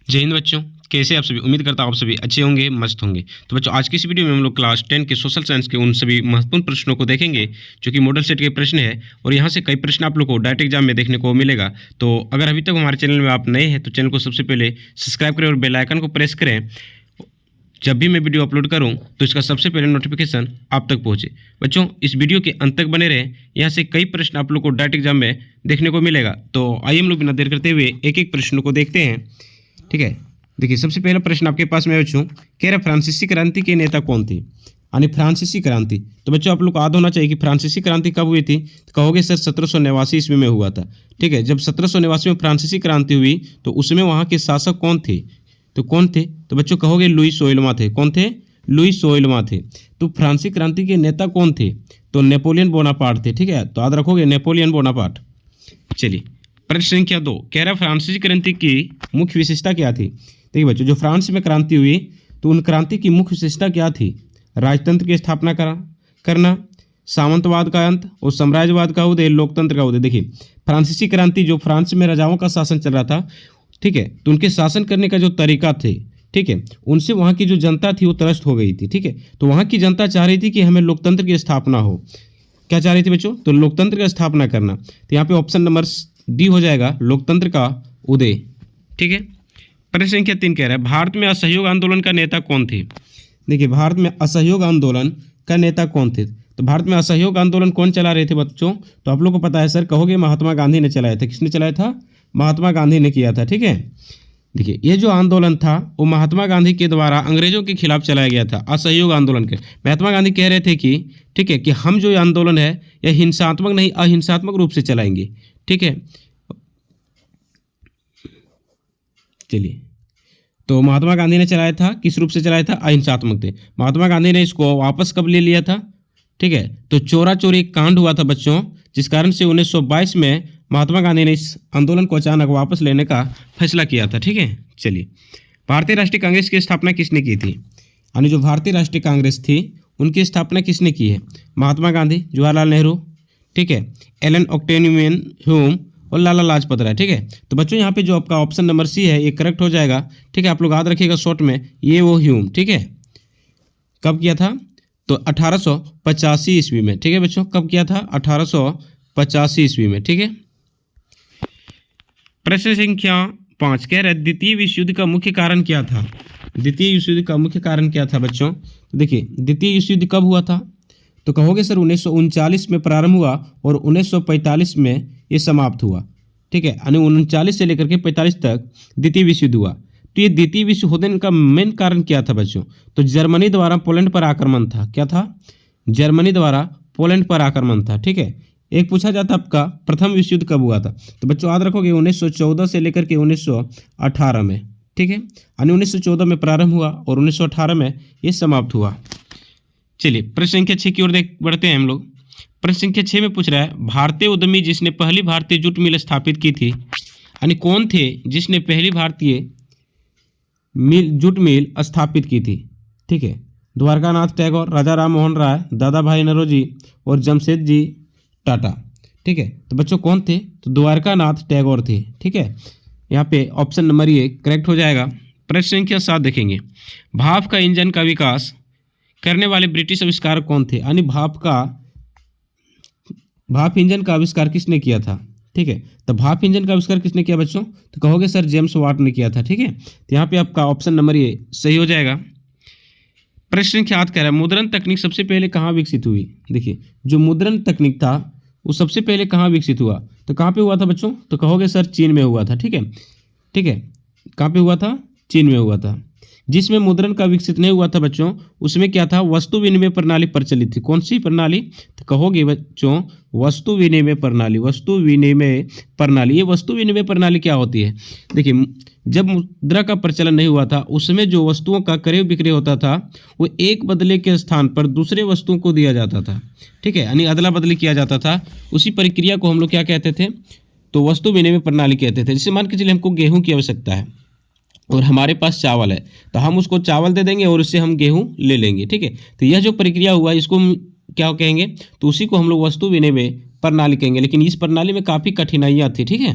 जय हिंद बच्चों, कैसे आप सभी। उम्मीद करता हूँ आप सभी अच्छे होंगे, मस्त होंगे। तो बच्चों, आज की इस वीडियो में हम लोग क्लास 10 के सोशल साइंस के उन सभी महत्वपूर्ण प्रश्नों को देखेंगे जो कि मॉडल सेट के प्रश्न है और यहाँ से कई प्रश्न आप लोग को डायरेक्ट एग्जाम में देखने को मिलेगा। तो अगर अभी तक हमारे चैनल में आप नए हैं तो चैनल को सबसे पहले सब्सक्राइब करें और बेल आइकन को प्रेस करें। जब भी मैं वीडियो अपलोड करूं तो इसका सबसे पहले नोटिफिकेशन आप तक पहुंचे। बच्चों, इस वीडियो के अंत तक बने रहें, यहाँ से कई प्रश्न आप लोग को डायरेक्ट एग्जाम में देखने को मिलेगा। तो आइए हम लोग बिना देर करते हुए एक एक प्रश्न को देखते हैं। ठीक है, देखिए सबसे पहला प्रश्न आपके पास मैं बच्चों कह रहा, फ्रांसीसी क्रांति के नेता कौन थे। यानी फ्रांसीसी क्रांति, तो बच्चों आप लोग को याद होना चाहिए कि फ्रांसीसी क्रांति कब हुई थी। तो कहोगे सर 1789 ईस्वी में हुआ था। ठीक है, जब 1789 में फ्रांसीसी क्रांति हुई तो उसमें वहाँ के शासक कौन थे। तो कौन थे, तो बच्चों कहोगे लुई सोइलमा थे। कौन थे, लुई सोइलमा थे। तो फ्रांसीसी क्रांति के नेता कौन थे, तो नेपोलियन बोनापार्ट थे। ठीक है, तो याद रखोगे नेपोलियन बोनापार्ट। चलिए प्रश्न संख्या 2 कह रहा, फ्रांसीसी क्रांति की मुख्य विशेषता क्या थी। देखिए बच्चों, जो फ्रांस में क्रांति हुई तो उन क्रांति की मुख्य विशेषता क्या थी। राजतंत्र की स्थापना करना, सामंतवाद का अंत और साम्राज्यवाद का उदय, लोकतंत्र का उदय। देखिए फ्रांसीसी क्रांति, जो फ्रांस में राजाओं का शासन चल रहा था, ठीक है, तो उनके शासन करने का जो तरीका थे, ठीक है, उनसे वहाँ की जो जनता थी वो त्रस्त हो गई थी। ठीक है, तो वहाँ की जनता चाह रही थी कि हमें लोकतंत्र की स्थापना हो। क्या चाह रही थी बच्चों, तो लोकतंत्र की स्थापना करना। तो यहाँ पे ऑप्शन नंबर डी हो जाएगा, लोकतंत्र का उदय। ठीक है, प्रश्न संख्या 3 कह रहा है, भारत में असहयोग आंदोलन का नेता कौन थे। देखिए भारत में असहयोग आंदोलन का नेता कौन थे। तो भारत में असहयोग आंदोलन कौन चला रहे थे बच्चों, तो आप लोग को पता है सर, कहोगे महात्मा गांधी ने चलाया था। किसने चलाया था, महात्मा गांधी ने किया था। ठीक है, देखिए ये जो आंदोलन था वो महात्मा गांधी के द्वारा अंग्रेजों के खिलाफ चलाया गया था, असहयोग आंदोलन के। महात्मा गांधी कह रहे थे कि ठीक है कि हम जो आंदोलन है यह हिंसात्मक नहीं अहिंसात्मक रूप से चलाएंगे। ठीक है, चलिए तो महात्मा गांधी ने चलाया था, किस रूप से चलाया था, अहिंसात्मक थे। महात्मा गांधी ने इसको वापस कब ले लिया था। ठीक है, तो चोरा चोरी कांड हुआ था बच्चों, जिस कारण से 1922 में महात्मा गांधी ने इस आंदोलन को अचानक वापस लेने का फैसला किया था। ठीक है, चलिए भारतीय राष्ट्रीय कांग्रेस की स्थापना किसने की थी। यानी जो भारतीय राष्ट्रीय कांग्रेस थी उनकी स्थापना किसने की है, महात्मा गांधी, जवाहरलाल नेहरू, ठीक है, एलन ऑक्टेवियन ह्यूम और लाला लाजपत राय। ठीक है, तो बच्चों यहाँ पे जो आपका ऑप्शन नंबर सी है ये करेक्ट हो जाएगा। ठीक है, आप लोग याद रखिएगा शॉर्ट में, ये वो ह्यूम। ठीक है, कब किया था, तो 1885 ईस्वी में। ठीक है बच्चों, कब किया था, 1885 ईस्वी में। ठीक है, प्रश्न संख्या 5 कह रहा है, द्वितीय विश्व युद्ध का मुख्य कारण क्या था। द्वितीय विश्व युद्ध का मुख्य कारण क्या था बच्चों, तो देखिए द्वितीय विश्व युद्ध कब हुआ था, तो कहोगे सर 1939 में प्रारंभ हुआ और 1945 में ये समाप्त हुआ। ठीक है, यानी 39 से लेकर के 45 तक द्वितीय विश्व युद्ध हुआ। तो ये द्वितीय विश्व होने का मेन कारण क्या था बच्चों, तो जर्मनी द्वारा पोलैंड पर आक्रमण था। क्या था, जर्मनी द्वारा पोलैंड पर आक्रमण था। ठीक है, एक पूछा जाता आपका प्रथम विश्व युद्ध कब हुआ था, तो बच्चों याद रखोगे 1914 से लेकर के 1918 में। ठीक है, यानी 1914 में प्रारंभ हुआ और 1918 में ये समाप्त हुआ। चलिए प्रश्न संख्या 6 की ओर बढ़ते हैं हम लोग। प्रश्न संख्या 6 में पूछ रहा है, भारतीय उद्यमी जिसने पहली भारतीय जूट मिल स्थापित की थी। यानी कौन थे जिसने पहली भारतीय जूट मिल स्थापित की थी। ठीक है, द्वारकानाथ टैगोर, राजा राम मोहन राय, दादा भाई नौरोजी और जमशेद जी टाटा। ठीक है, तो बच्चों कौन थे, तो द्वारकानाथ टैगोर थे। ठीक है, यहाँ पे ऑप्शन नंबर ये करेक्ट हो जाएगा। प्रश्न संख्या 7 देखेंगे, भाप का इंजन का विकास करने वाले ब्रिटिश आविष्कारक कौन थे। यानी भाप इंजन का आविष्कार किसने किया था। ठीक है, तो भाप इंजन का आविष्कार किसने किया बच्चों, तो कहोगे सर जेम्स वाट ने किया था। ठीक है, तो यहाँ पे आपका ऑप्शन नंबर ये सही हो जाएगा। प्रश्न संख्या 8 कह रहा है, मुद्रण तकनीक सबसे पहले कहाँ विकसित हुई। देखिए जो मुद्रण तकनीक था वो सबसे पहले कहाँ विकसित हुआ, तो कहाँ पे हुआ था बच्चों, तो कहोगे सर चीन में हुआ था। ठीक है, ठीक है, कहाँ पे हुआ था, चीन में हुआ था। जिसमें मुद्रण का विकसित नहीं हुआ था बच्चों, उसमें क्या था, वस्तु विनिमय प्रणाली प्रचलित थी। कौन सी प्रणाली, तो कहोगे बच्चों वस्तु विनिमय प्रणाली। वस्तु विनिमय प्रणाली, ये वस्तु विनिमय प्रणाली क्या होती है, देखिए जब मुद्रा का प्रचलन नहीं हुआ था उसमें जो वस्तुओं का क्रय विक्रय होता था वो एक बदले के स्थान पर दूसरे वस्तुओं को दिया जाता था। ठीक है, यानी अदला बदली किया जाता था। उसी प्रक्रिया को हम लोग क्या कहते थे, तो वस्तु विनिमय प्रणाली कहते थे। जैसे मान के चलिए हमको गेहूं की आवश्यकता है और हमारे पास चावल है, तो हम उसको चावल दे देंगे और उससे हम गेहूं ले लेंगे। ठीक है, तो यह जो प्रक्रिया हुआ इसको हम क्या कहेंगे, तो उसी को हम लोग वस्तु विनिमय प्रणाली कहेंगे। लेकिन इस प्रणाली में काफ़ी कठिनाइयाँ थी। ठीक है,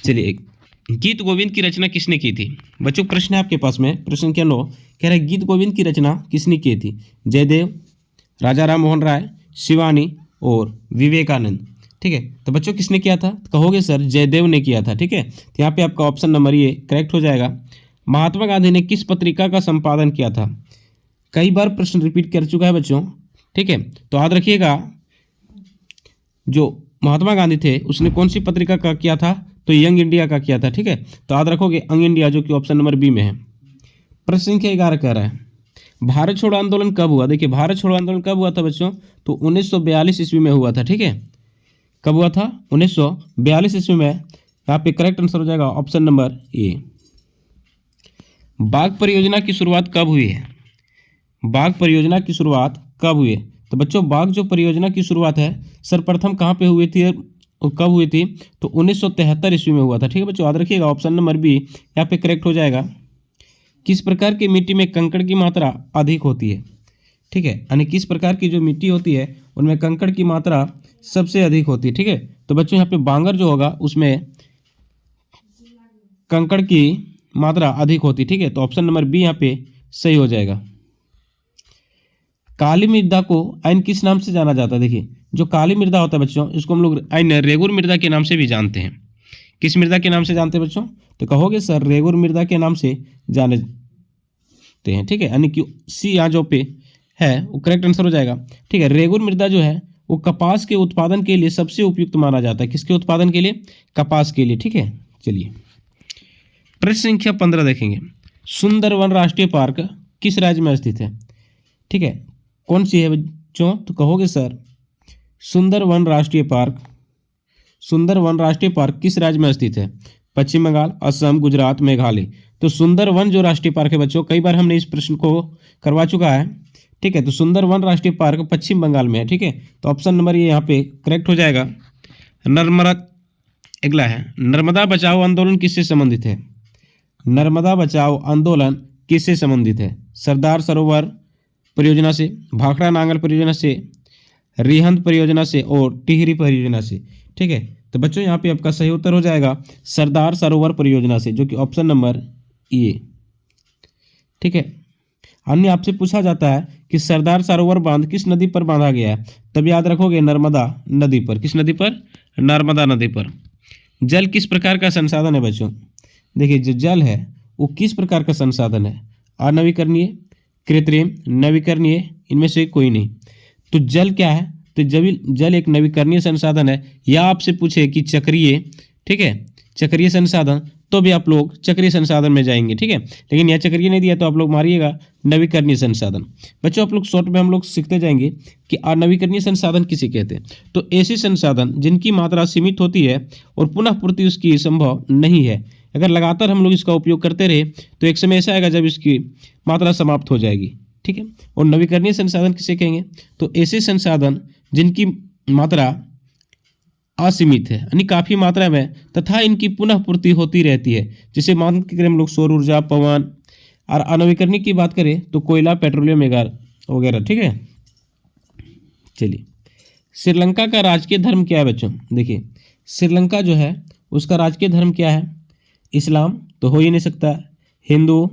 चलिए गीत गोविंद की रचना किसने की थी? बच्चों प्रश्न है आपके पास में, प्रश्न संख्या 9 कह रहा है गीत गोविंद की रचना किसने की थी? जयदेव, राजा राम मोहन राय, शिवानी और विवेकानंद। ठीक है, तो बच्चों किसने किया था? तो कहोगे सर जयदेव ने किया था। ठीक है, तो यहाँ पे आपका ऑप्शन नंबर ये करेक्ट हो जाएगा। महात्मा गांधी ने किस पत्रिका का संपादन किया था? कई बार प्रश्न रिपीट कर चुका है बच्चों। ठीक है, तो याद रखिएगा, जो महात्मा गांधी थे उसने कौन सी पत्रिका का किया था? तो यंग इंडिया का किया था। ठीक है, तो याद रखोगे यंग इंडिया, जो कि ऑप्शन नंबर बी में है। प्रश्न संख्या 11 कह रहा है भारत छोड़ो आंदोलन कब हुआ? देखिए भारत छोड़ो आंदोलन कब हुआ था बच्चों? तो 1942 ईस्वी में हुआ था। ठीक है, कब हुआ था? 1942 ईस्वी में। यहाँ पे करेक्ट आंसर हो जाएगा ऑप्शन नंबर ए। बाघ परियोजना की शुरुआत कब हुई है? बाघ परियोजना की शुरुआत कब हुई है? तो बच्चों बाघ जो परियोजना की शुरुआत है सर्वप्रथम कहाँ पे हुई थी और कब हुई थी? तो 1973 ईस्वी में हुआ था। ठीक है बच्चों, याद रखिएगा ऑप्शन नंबर बी यहाँ पे करेक्ट हो जाएगा। किस प्रकार की मिट्टी में कंकड़ की मात्रा अधिक होती है? ठीक है, यानी किस प्रकार की जो मिट्टी होती है उनमें कंकड़ की मात्रा सबसे अधिक होती है। ठीक है, तो बच्चों यहाँ पे बांगर जो होगा उसमें कंकड़ की मात्रा अधिक होती है। ठीक है, तो ऑप्शन नंबर बी यहाँ पे सही हो जाएगा। काली मृदा को ऐन किस नाम से जाना जाता है? देखिए जो काली मृदा होता है बच्चों इसको हम लोग ऐन रेगुर मृदा के नाम से भी जानते हैं। किस मृदा के नाम से जानते हैं बच्चों? तो कहोगे सर रेगुर मृदा के नाम से जानते हैं। ठीक है, यानी कि सी यहाँ जो पे है वो करेक्ट आंसर हो जाएगा। ठीक है, रेगुर मृदा जो है वो कपास के उत्पादन के लिए सबसे उपयुक्त माना जाता है। किसके उत्पादन के लिए? कपास के लिए। ठीक है, चलिए प्रश्न संख्या 15 देखेंगे। सुंदरवन राष्ट्रीय पार्क किस राज्य में स्थित है? ठीक है, कौन सी है बच्चों? तो कहोगे सर सुंदरवन राष्ट्रीय पार्क, सुंदरवन राष्ट्रीय पार्क किस राज्य में स्थित है? पश्चिम बंगाल, असम, गुजरात, मेघालय। तो सुंदरवन जो राष्ट्रीय पार्क है बच्चों, कई बार हमने इस प्रश्न को करवा चुका है। ठीक है, तो सुंदरवन राष्ट्रीय पार्क पश्चिम बंगाल में है। ठीक है, तो ऑप्शन नंबर ये यहाँ पे करेक्ट हो जाएगा। नर्मदा, अगला है नर्मदा बचाओ आंदोलन किससे संबंधित है? नर्मदा बचाओ आंदोलन किससे संबंधित है? सरदार सरोवर परियोजना से, भाखड़ा नांगल परियोजना से, रिहंद परियोजना से और टिहरी परियोजना से। ठीक है, तो बच्चों यहाँ पे आपका सही उत्तर हो जाएगा सरदार सरोवर परियोजना से, जो कि ऑप्शन नंबर ए। ठीक है, अन्य आपसे पूछा जाता है कि सरदार सरोवर बांध किस नदी पर बांधा गया है? तब याद रखोगे नर्मदा नदी पर। किस नदी पर? नर्मदा नदी पर। जल किस प्रकार का संसाधन है बच्चों? देखिए जो जल है वो किस प्रकार का संसाधन है? अनवीकरणीय, कृत्रिम, नवीकरणीय, इनमें से कोई नहीं। तो जल क्या है? तो जल एक नवीकरणीय संसाधन है। या आपसे पूछे कि चक्रीय, ठीक है, चक्रीय संसाधन, तो भी आप लोग चक्रीय संसाधन में जाएंगे। ठीक है, लेकिन यह चक्रीय नहीं दिया तो आप लोग मारिएगा नवीकरणीय संसाधन। बच्चों आप लोग शॉर्ट में हम लोग सीखते जाएंगे कि अनवीकरणीय संसाधन किसे कहते हैं। तो ऐसे संसाधन जिनकी मात्रा सीमित होती है और पुनः पूर्ति उसकी संभव नहीं है। अगर लगातार हम लोग इसका उपयोग करते रहे तो एक समय ऐसा आएगा जब इसकी मात्रा समाप्त हो जाएगी। ठीक है, और नवीकरणीय संसाधन किसे कहेंगे? तो ऐसे संसाधन जिनकी मात्रा असीमित है, यानी काफ़ी मात्रा में, तथा इनकी पुनः पूर्ति होती रहती है। जैसे मान के हम लोग सौर ऊर्जा, पवन, और अनवीकरणीय की बात करें तो कोयला, पेट्रोलियम वगैरह। ठीक है, चलिए श्रीलंका का राजकीय धर्म क्या है बच्चों? देखिए श्रीलंका जो है उसका राजकीय धर्म क्या है? इस्लाम तो हो ही नहीं सकता, हिंदू,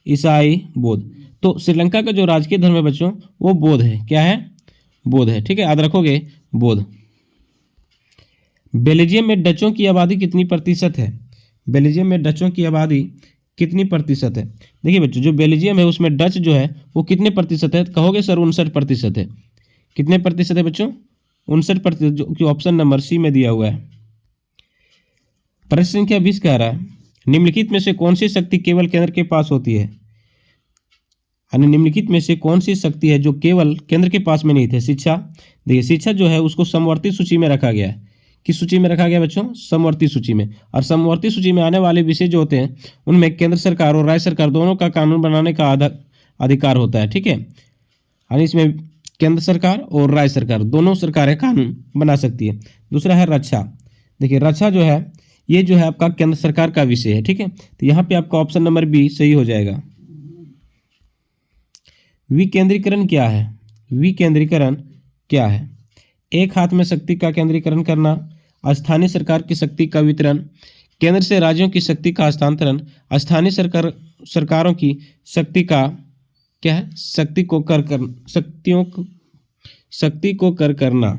ईसाई, बौद्ध। तो श्रीलंका का जो राजकीय धर्म है बच्चों वो बौद्ध है। क्या है? बौद्ध है। ठीक है, याद रखोगे बौद्ध। बेल्जियम में डचों की आबादी कितनी प्रतिशत है? बेल्जियम में डचों की आबादी कितनी प्रतिशत है? देखिए बच्चों जो बेल्जियम है उसमें डच जो है वो कितने प्रतिशत है? कहोगे सर 59% है। कितने प्रतिशत है बच्चों? 59%, जो कि ऑप्शन नंबर सी में दिया हुआ है। प्रश्न संख्या 20 कह रहा है निम्नलिखित में से कौन सी शक्ति केवल केंद्र के पास होती है? निम्नलिखित में से कौन सी शक्ति है जो केवल केंद्र के पास में नहीं थे? शिक्षा। देखिए शिक्षा जो है उसको समवर्ती सूची में रखा गया है। किस सूची में रखा गया बच्चों? समवर्ती सूची में। और समवर्ती सूची में आने वाले विषय जो होते हैं उनमें केंद्र सरकार और राज्य सरकार दोनों का कानून बनाने का अधिकार होता है। ठीक है, यानी इसमें केंद्र सरकार और राज्य सरकार दोनों सरकारें कानून बना सकती है। दूसरा है रक्षा। देखिए रक्षा जो है ये जो है आपका केंद्र सरकार का विषय है। ठीक है, तो यहाँ पे आपका ऑप्शन नंबर बी सही हो जाएगा। विकेंद्रीकरण क्या है? विकेंद्रीकरण क्या है? एक हाथ में शक्ति का केंद्रीकरण करना, स्थानीय सरकार की शक्ति का वितरण, केंद्र से राज्यों की शक्ति का हस्तांतरण, स्थानीय सरकारों की शक्ति का क्या है, शक्ति को कर करना।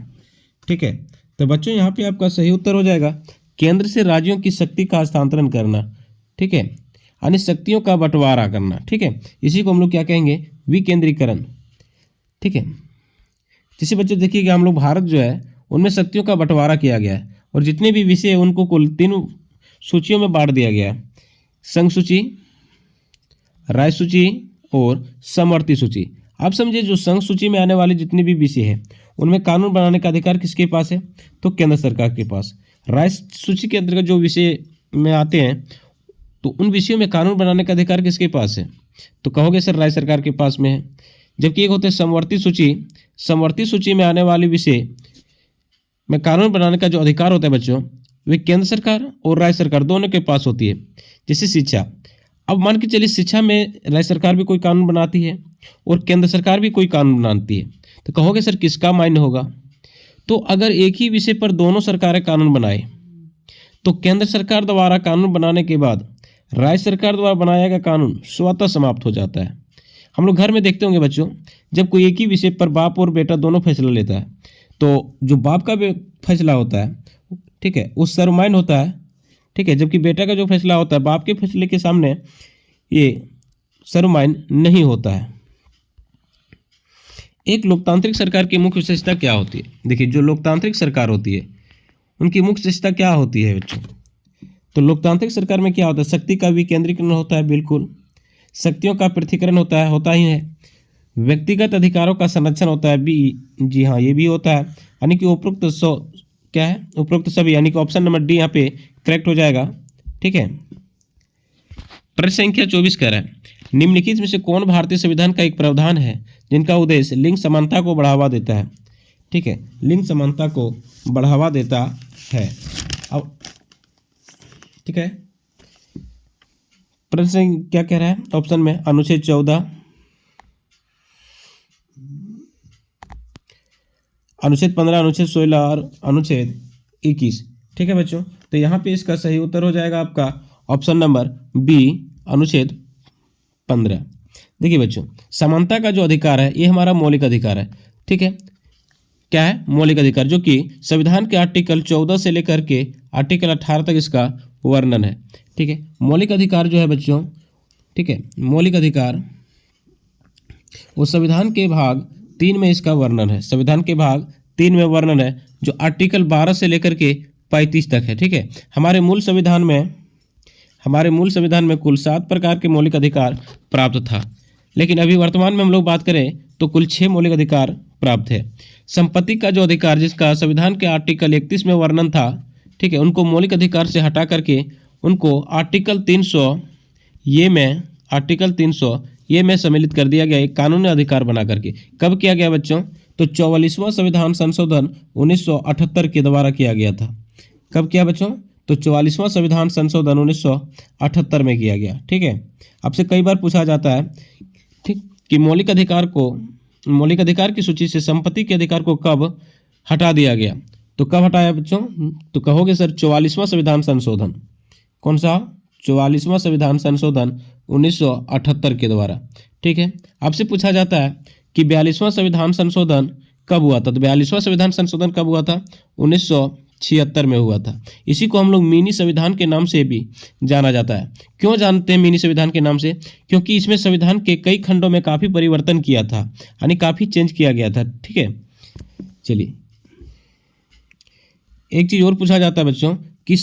ठीक है, तो बच्चों यहाँ पे आपका सही उत्तर हो जाएगा केंद्र से राज्यों की शक्ति का हस्तांतरण करना। ठीक है, यानी शक्तियों का बंटवारा करना। ठीक है, इसी को हम लोग क्या कहेंगे, विकेंद्रीकरण। ठीक है, जैसे बच्चों देखिएगा हम लोग भारत जो है उनमें शक्तियों का बंटवारा किया गया है और जितने भी विषय हैं उनको कुल 3 सूचियों में बांट दिया गया है, संघ सूची, राज्य सूची और समवर्ती सूची। आप समझिए जो संघ सूची में आने वाले जितने भी विषय हैं उनमें कानून बनाने का अधिकार किसके पास है, तो केंद्र सरकार के पास। राज्य सूची के अंतर्गत जो विषय में आते हैं तो उन विषयों में कानून बनाने का अधिकार किसके पास है, तो कहोगे सर राज्य सरकार के पास में है। जबकि एक होते हैं समवर्ती सूची, समवर्ती सूची में आने वाले विषय में कानून बनाने का जो अधिकार होता है बच्चों वे केंद्र सरकार और राज्य सरकार दोनों के पास होती है। जैसे शिक्षा, अब मान के चलिए शिक्षा में राज्य सरकार भी कोई कानून बनाती है और केंद्र सरकार भी कोई कानून बनाती है, तो कहोगे सर किसका मान्य होगा, तो अगर एक ही विषय पर दोनों सरकारें कानून बनाए तो केंद्र सरकार द्वारा कानून बनाने के बाद राज्य सरकार द्वारा बनाया गया कानून स्वतः समाप्त हो जाता है। हम लोग घर में देखते होंगे बच्चों, जब कोई एक ही विषय पर बाप और बेटा दोनों फैसला लेता है तो जो बाप का फैसला होता है, ठीक है, वो सर्वमान्य होता है। ठीक है, जबकि बेटा का जो फैसला होता है बाप के फैसले के सामने ये सर्वमान्य नहीं होता है। एक लोकतांत्रिक सरकार की मुख्य विशेषता क्या होती है, देखिए जो लोकतांत्रिक सरकार होती है उनकी मुख्य विशेषता क्या होती है बच्चों, तो लोकतांत्रिक सरकार में क्या होता है, शक्ति का विकेंद्रीकरण होता है, बिल्कुल, शक्तियों का पृथक्करण होता ही है, व्यक्तिगत अधिकारों का संरक्षण होता है भी, जी हाँ ये भी होता है, यानी कि उपरोक्त सभी, यानी कि ऑप्शन नंबर डी यहाँ पे करेक्ट हो जाएगा। ठीक है, प्रश्न संख्या 24 कह रहा है निम्नलिखित में से कौन भारतीय संविधान का एक प्रावधान है जिनका उद्देश्य लिंग समानता को बढ़ावा देता है। ठीक है, लिंग समानता को बढ़ावा देता है। अब ठीक है, प्रश्न क्या कह रहा है ऑप्शन में, अनुच्छेद 14, अनुच्छेद 15, अनुच्छेद 16 और अनुच्छेद 21। ठीक है बच्चों, तो यहाँ पे इसका सही उत्तर हो जाएगा आपका ऑप्शन नंबर बी, अनुच्छेद 15। देखिए बच्चों, समानता का जो अधिकार है ये हमारा मौलिक अधिकार है। ठीक है, क्या है, मौलिक अधिकार, जो कि संविधान के आर्टिकल 14 से लेकर के आर्टिकल 18 तक इसका वर्णन है। ठीक है, मौलिक अधिकार जो है बच्चों, ठीक है, मौलिक अधिकार वो संविधान के भाग 3 में इसका वर्णन है, संविधान के भाग 3 में वर्णन है, जो आर्टिकल 12 से लेकर के 35 तक है। ठीक है, हमारे मूल संविधान में कुल 7 प्रकार के मौलिक अधिकार प्राप्त था, लेकिन अभी वर्तमान में हम लोग बात करें तो कुल 6 मौलिक अधिकार प्राप्त है। संपत्ति का जो अधिकार जिसका संविधान के आर्टिकल 31 में वर्णन था, ठीक है, उनको मौलिक अधिकार से हटा करके उनको आर्टिकल 300 ये में सम्मिलित कर दिया गया, एक कानूनी अधिकार बना करके। कब किया गया बच्चों, तो 44वां संविधान संशोधन 1978 के द्वारा किया गया था। कब किया बच्चों, तो 44वां संविधान संशोधन 1978 में किया गया। ठीक है, आपसे कई बार पूछा जाता है ठीक कि मौलिक अधिकार की सूची से संपत्ति के अधिकार को कब हटा दिया गया, तो कब हटाया बच्चों, तो कहोगे सर 44वां संविधान संशोधन, कौन सा, 44वां संविधान संशोधन 1978 के द्वारा। ठीक है, आपसे पूछा जाता है कि 42वां संविधान संशोधन कब हुआ था, तो 42वां संविधान संशोधन कब हुआ था, 1976 में हुआ था। इसी को हम लोग मिनी संविधान के नाम से भी जाना जाता है। क्यों जानते हैं मिनी संविधान के नाम से, क्योंकि इसमें संविधान के कई खंडों में काफ़ी परिवर्तन किया था, यानी काफ़ी चेंज किया गया था। ठीक है, चलिए एक चीज़ और पूछा जाता है बच्चों कि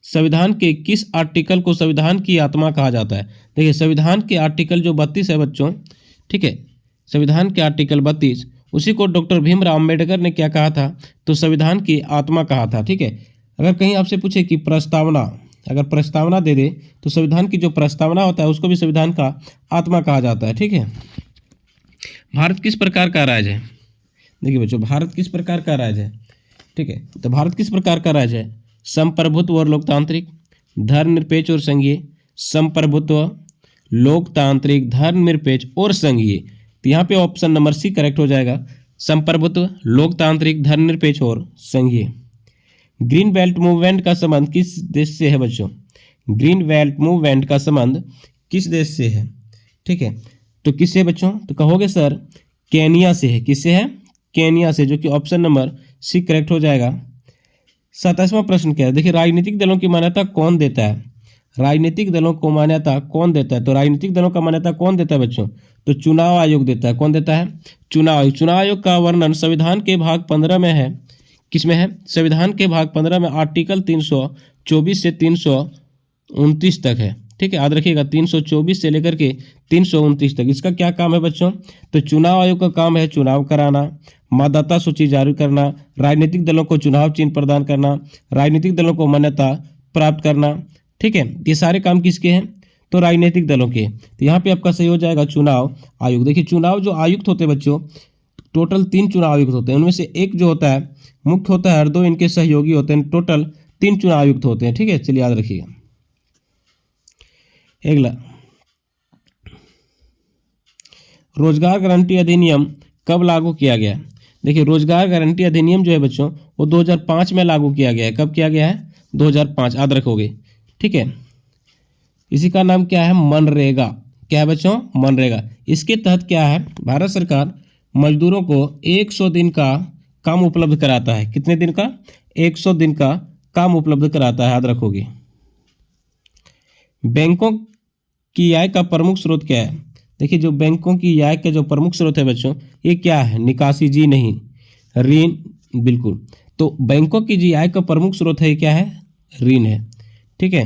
संविधान के किस आर्टिकल को संविधान की आत्मा कहा जाता है। देखिए संविधान के आर्टिकल जो 32 है बच्चों, ठीक है, संविधान के आर्टिकल 32, उसी को डॉक्टर भीमराव अंबेडकर ने क्या कहा था, तो संविधान की आत्मा कहा था। ठीक है, अगर कहीं आपसे पूछे कि अगर प्रस्तावना दे दे तो संविधान की जो प्रस्तावना होता है उसको भी संविधान का आत्मा कहा जाता है। ठीक है, भारत किस प्रकार का राज्य है, देखिए बच्चों भारत किस प्रकार का राज्य है। ठीक है, तो भारत किस प्रकार का राज्य है, संप्रभुत्व और लोकतांत्रिक, धर्मनिरपेक्ष और संघीय, संप्रभुत्व, लोकतांत्रिक, धर्मनिरपेक्ष और संघीय। तो यहाँ पे ऑप्शन नंबर सी करेक्ट हो जाएगा, संप्रभुत्व, लोकतांत्रिक, धर्मनिरपेक्ष और संघीय। ग्रीन बेल्ट मूवमेंट का संबंध किस देश से है बच्चों? ग्रीन बेल्ट मूवमेंट का संबंध किस देश से है? ठीक है, तो किससे बच्चों? तो कहोगे सर केनिया से है। किससे है? केनिया से, जो कि ऑप्शन नंबर सी करेक्ट हो जाएगा। 27वां प्रश्न क्या है? देखिए, राजनीतिक दलों की मान्यता कौन देता है? राजनीतिक दलों को मान्यता कौन देता है? तो राजनीतिक दलों का मान्यता कौन देता है बच्चों? तो चुनाव आयोग देता है। कौन देता है? चुनाव आयोग। चुनाव आयोग का वर्णन संविधान के भाग 15 में है। किसमें है? संविधान के भाग 15 में आर्टिकल 324 से 329 तक है। ठीक है, याद रखिएगा, 324 से लेकर के 329 तक। इसका क्या काम है बच्चों? तो चुनाव आयोग का काम है चुनाव कराना, मतदाता सूची जारी करना, राजनीतिक दलों को चुनाव चिन्ह प्रदान करना, राजनीतिक दलों को मान्यता प्राप्त करना। ठीक है, ये सारे काम किसके हैं? तो राजनीतिक दलों के। तो यहाँ पे आपका सही हो जाएगा चुनाव आयोग। देखिए, चुनाव जो आयुक्त होते हैं बच्चों, टोटल 3 चुनाव आयुक्त होते हैं। उनमें से एक जो होता है मुख्य होता है और 2 इनके सहयोगी होते हैं। टोटल 3 चुनाव आयुक्त होते हैं। ठीक है, चलिए याद रखिएगा। अगला, रोजगार गारंटी अधिनियम कब लागू किया गया? देखिए, रोजगार गारंटी अधिनियम जो है बच्चों वो 2005 में लागू किया गया है। कब किया गया है? 2005, याद रखोगे। ठीक है, इसी का नाम क्या है? मनरेगा। क्या है बच्चों? मनरेगा। इसके तहत क्या है? भारत सरकार मजदूरों को 100 दिन का काम उपलब्ध कराता है। कितने दिन का? 100 दिन का काम उपलब्ध कराता है, याद रखोगे। बैंकों की आय का प्रमुख स्रोत क्या है? देखिए, जो बैंकों की आय का जो प्रमुख स्रोत है बच्चों, ये क्या है? निकासी जी नहीं, ऋण। बिल्कुल, तो बैंकों की जी आय का प्रमुख स्रोत है, क्या है? ऋण है। ठीक है,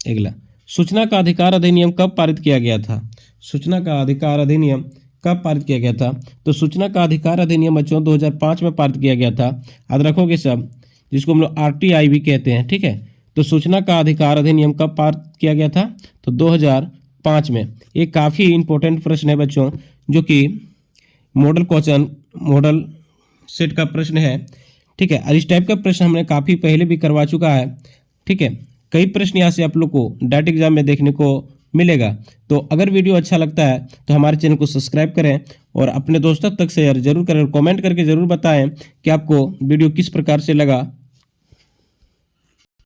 अगला, सूचना का अधिकार अधिनियम कब पारित किया गया था? सूचना का अधिकार अधिनियम कब पारित किया गया था? तो सूचना का अधिकार अधिनियम बच्चों 2005 में पारित किया गया था, याद रखोगे सब, जिसको हम लोग RTI भी कहते हैं। ठीक है, तो सूचना का अधिकार अधिनियम कब पारित किया गया था? तो 2005 में। ये काफ़ी इंपॉर्टेंट प्रश्न है बच्चों, जो कि मॉडल सेट का प्रश्न है। ठीक है, और इस टाइप का प्रश्न हमने काफ़ी पहले भी करवा चुका है। ठीक है, कई प्रश्न यहाँ से आप लोग को डायरेक्ट एग्जाम में देखने को मिलेगा। तो अगर वीडियो अच्छा लगता है तो हमारे चैनल को सब्सक्राइब करें और अपने दोस्तों तक शेयर जरूर करें। कमेंट करके ज़रूर बताएं कि आपको वीडियो किस प्रकार से लगा।